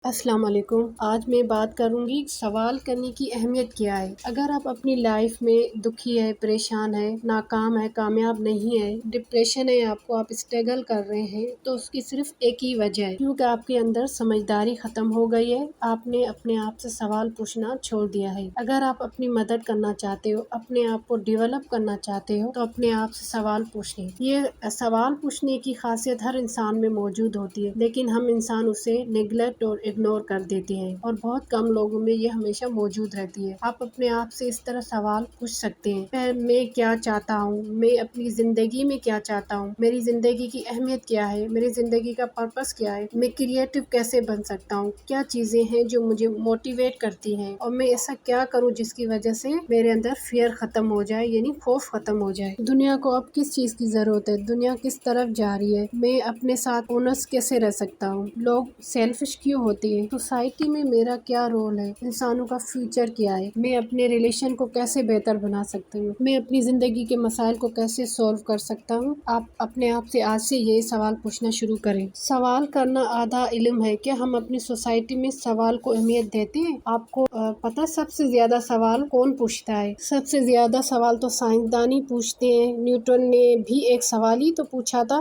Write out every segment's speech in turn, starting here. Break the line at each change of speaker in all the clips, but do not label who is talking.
السلام علیکم۔ آج میں بات کروں گی سوال کرنے کی اہمیت کیا ہے۔ اگر آپ اپنی لائف میں دکھی ہے، پریشان ہے، ناکام ہے، کامیاب نہیں ہے، ڈپریشن ہے آپ اسٹرگل کر رہے ہیں، تو اس کی صرف ایک ہی وجہ ہے، کیونکہ آپ کے اندر سمجھداری ختم ہو گئی ہے۔ آپ نے اپنے آپ سے سوال پوچھنا چھوڑ دیا ہے۔ اگر آپ اپنی مدد کرنا چاہتے ہو، اپنے آپ کو ڈیولپ کرنا چاہتے ہو، تو اپنے آپ سے سوال پوچھیں۔ یہ سوال پوچھنے کی خاصیت ہر انسان میں موجود ہوتی ہے، لیکن ہم انسان اسے نیگلیکٹ اور اگنور کر دیتے ہیں، اور بہت کم لوگوں میں یہ ہمیشہ موجود رہتی ہے۔ آپ اپنے آپ سے اس طرح سوال پوچھ سکتے ہیں: میں کیا چاہتا ہوں؟ میں اپنی زندگی میں کیا چاہتا ہوں؟ میری زندگی کی اہمیت کیا ہے؟ میری زندگی کا پرپس کیا ہے؟ میں کریٹو کیسے بن سکتا ہوں؟ کیا چیزیں ہیں جو مجھے موٹیویٹ کرتی ہیں؟ اور میں ایسا کیا کروں جس کی وجہ سے میرے اندر فیئر ختم ہو جائے، یعنی خوف ختم ہو جائے۔ دنیا کو اب کس چیز کی ضرورت ہے؟ دنیا کس طرف جا رہی ہے؟ میں اپنے ساتھ اونس کیسے رہ سکتا ہوں؟ لوگ سیلفش کیوں ہوتے ہیں؟ سوسائٹی میں میرا کیا رول ہے؟ انسانوں کا فیوچر کیا ہے؟ میں اپنے ریلیشن کو کیسے بہتر بنا سکتا ہوں؟ میں اپنی زندگی کے مسائل کو کیسے سولو کر سکتا ہوں؟ آپ اپنے آپ سے آج سے یہ سوال پوچھنا شروع کریں۔ سوال کرنا آدھا علم ہے۔ کیا ہم اپنی سوسائٹی میں سوال کو اہمیت دیتے ہیں؟ آپ کو پتہ سب سے زیادہ سوال کون پوچھتا ہے؟ سب سے زیادہ سوال تو سائنسدان ہی پوچھتے ہیں۔ نیوٹن نے بھی ایک سوال ہی تو پوچھا تھا،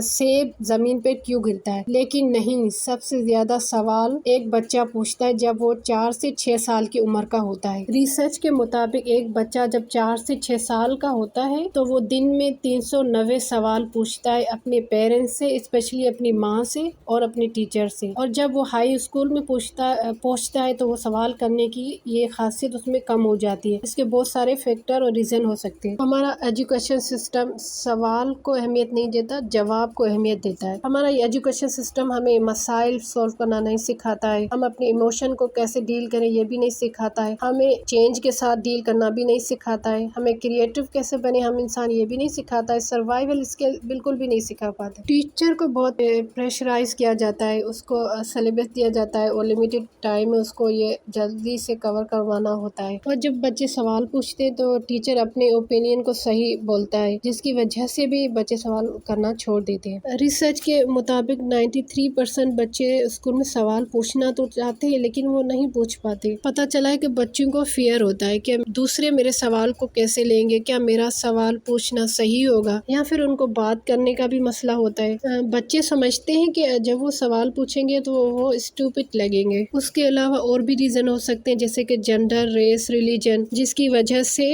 سیب زمین پہ کیوں گرتا ہے؟ لیکن نہیں، سب سے زیادہ سوال ایک بچہ پوچھتا ہے جب وہ 4 سے 6 سال کی عمر کا ہوتا ہے۔ ریسرچ کے مطابق ایک بچہ جب 4 سے 6 سال کا ہوتا ہے تو وہ دن میں 390 سوال پوچھتا ہے اپنے پیرنٹس سے، اسپیشلی اپنی ماں سے اور اپنے ٹیچر سے۔ اور جب وہ ہائی اسکول میں پہنچتا ہے تو وہ سوال کرنے کی یہ خاصیت اس میں کم ہو جاتی ہے۔ اس کے بہت سارے فیکٹر اور ریزن ہو سکتے ہیں۔ ہمارا ایجوکیشن سسٹم سوال کو اہمیت نہیں دیتا، جواب کو اہمیت دیتا ہے۔ ہمارا ایجوکیشن سسٹم ہمیں مسائل سولو کرنا نہیں سکھاتا ہے، ہم اپنے ایموشن کو کیسے ڈیل کریں یہ بھی نہیں سکھاتا ہے، ہمیں چینج کے ساتھ ڈیل کرنا بھی نہیں سکھاتا ہے، ہمیں کریٹو کیسے بنے ہم انسان یہ بھی نہیں سکھاتا ہے، سروائیول اسکل بالکل بھی نہیں سکھا پاتا۔ ٹیچر کو بہت پریشرائز کیا جاتا ہے، اس کو سلیبس دیا جاتا ہے اور لمیٹڈ ٹائم میں اس کو یہ جلدی سے کور کروانا ہوتا ہے، اور جب بچے سوال پوچھتے تو ٹیچر اپنے اوپینین کو صحیح بولتا ہے، جس کی وجہ سے بھی بچے سوال کرنا چھوڑ دیتے ہیں۔ ریسرچ کے مطابق 93% بچے اسکول میں سوال پوچھنا تو چاہتے ہیں لیکن وہ نہیں پوچھ پاتے۔ پتہ چلا ہے کہ بچوں کو فیئر ہوتا ہے کہ دوسرے میرے سوال کو کیسے لیں گے، کیا میرا سوال پوچھنا صحیح ہوگا، یا پھر ان کو بات کرنے کا بھی مسئلہ ہوتا ہے۔ بچے سمجھتے ہیں کہ جب وہ سوال پوچھیں گے تو وہ اسٹوپڈ لگیں گے۔ اس کے علاوہ اور بھی ریزن ہو سکتے ہیں، جیسے کہ جینڈر، ریس، ریلیجن، جس کی وجہ سے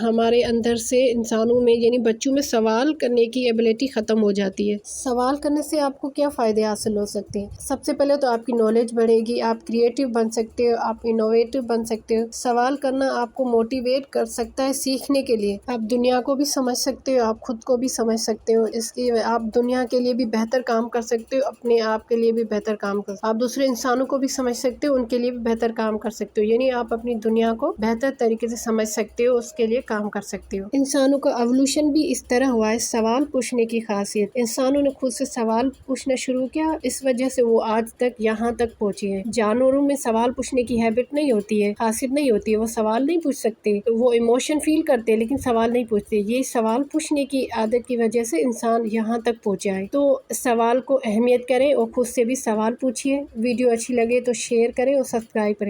ہمارے اندر سے انسانوں میں یعنی بچوں میں سوال کرنے کی ایبلٹی ختم ہو جاتی ہے۔ سوال کرنے سے آپ کو کیا فائدے حاصل ہو سکتے ہیں؟ سب سے پہلے تو آپ کی نالج بڑھے گی، آپ کریٹو بن سکتے ہو، آپ انوویٹو بن سکتے ہو۔ سوال کرنا آپ کو موٹیویٹ کر سکتا ہے سیکھنے کے لیے۔ آپ دنیا کو بھی سمجھ سکتے ہو، آپ خود کو بھی سمجھ سکتے ہو، اس کی آپ دنیا کے لیے بھی بہتر کام کر سکتے ہو، اپنے آپ کے لیے بھی بہتر کام کر سکتے ہو، آپ دوسرے انسانوں کو بھی سمجھ سکتے ہو، ان کے لیے بھی بہتر کام کر سکتے ہو، یعنی آپ اپنی دنیا کو بہتر طریقے سے سمجھ سکتے ہو، اس کے لیے کام کر سکتے ہو۔ انسانوں کا ایوولوشن بھی اس طرح ہوا ہے، سوال پوچھنے کی خاصیت۔ انسانوں نے خود سے سوال پوچھنا شروع کیا، اس وجہ سے وہ آج تک یہاں تک پہنچے ہیں۔ جانوروں میں سوال پوچھنے کی ہیبٹ نہیں ہوتی ہے، خاصیت نہیں ہوتی ہے، وہ سوال نہیں پوچھ سکتے، وہ ایموشن فیل کرتے ہیں لیکن سوال نہیں پوچھتے۔ یہ سوال پوچھنے کی عادت کی وجہ سے انسان یہاں تک پہنچا ہے۔ تو سوال کو اہمیت کریں اور خود سے بھی سوال پوچھیے۔ ویڈیو اچھی لگے تو شیئر کریں اور سبسکرائب کریں۔